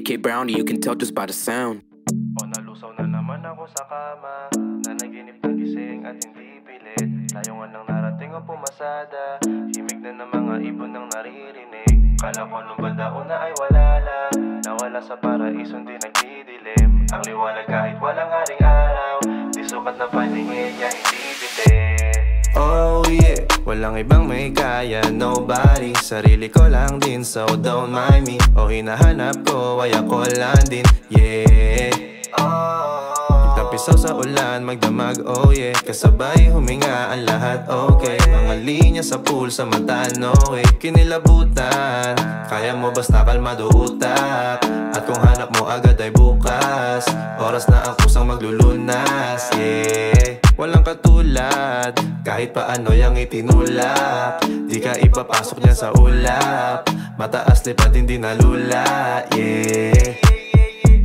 BK Brownie, you can tell just by the sound. O nalusaw na naman ako sa kama, nanaginip ng gising at hindi pilit. Layungan ng narating o pumasada, himig na ng mga ibon ng naririnig. Kala ko nung bandao na ay wala lang, nawala sa paraiso di nagdidilim. Ang liwanag kahit walang haring araw, di sukat na paningin niya hindi bitin. Oh yeah, walang ibang may kaya, nobody. Sarili ko lang din, so don't mind me. O hinahanap ko ay ako lang din, yeah. Nagtapisaw sa ulan, magdamag, oh yeah. Kasabay huminga ang lahat, okay. Mga linya sa pool, sa mata, no way. Kinilabutan, kaya mo basta kalmado utak. At kung hanap mo agad ay bukas, oras na ang kusang maglulunas, yeah. Walang katulad, kahit paano yang itinulak. Di ka ipapasok niya sa ulap, mataas lipat hindi nalula, yeah.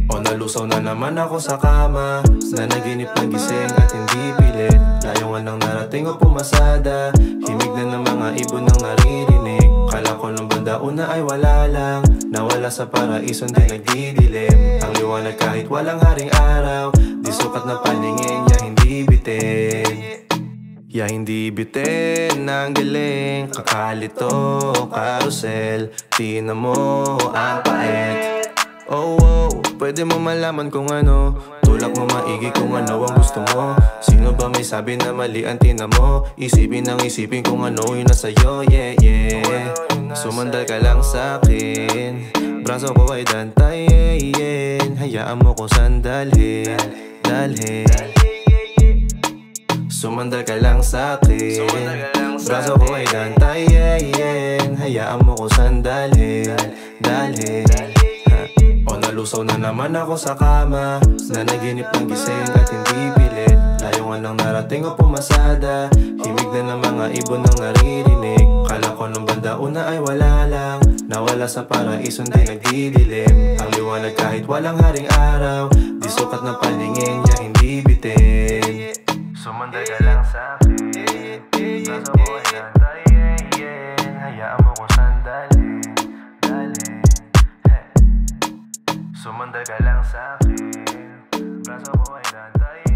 O nalusaw na naman ako sa kama, nanaginip ng gising at hindi pilit. Layungan ng narating o pumasada, himig na ng mga ibon ng naririnig. Kala ko nung bandao na ay wala lang, nawala sa paraiso di nagdidilim. Ang liwanag kahit walang haring araw, di sukat na paningin niya hindi bitin. Ya hindi bitin, ang galing. Kakalito, carousel, tina mo ang pait. Oh, oh, pwede mo malaman kung ano, tulak mo maigi kung ano ang gusto mo. Sino ba may sabi na mali ang tina mo? Isipin ang isipin kung ano yun na sa'yo, yeah, yeah. Sumandal ka lang sa'kin, braso ko ay dantayin. Hayaan mo ko sandalhin, dalhin. Sumandal ka lang sa'kin, braso ko ay dantayin. Hayaan mo ko sandalhin, dalhin. O nalusaw na naman ako sa kama, nanaginip ng gising at hindi pilit. Layungan ng narating o pumasada, himig na ng mga ibon ng naririnig. Kala ko nung bandao na ay wala lang, nawala sa paraiso di nagdidilim. Ang liwanag kahit walang haring araw, di sukat na paningin niya hindi bitin. Sumandal ka lang sa'kin, braso ko ay nantayin. Hayaan mo ko sandalhin, dalhin. Sumandal ka lang sa'kin, braso ko ay nantayin.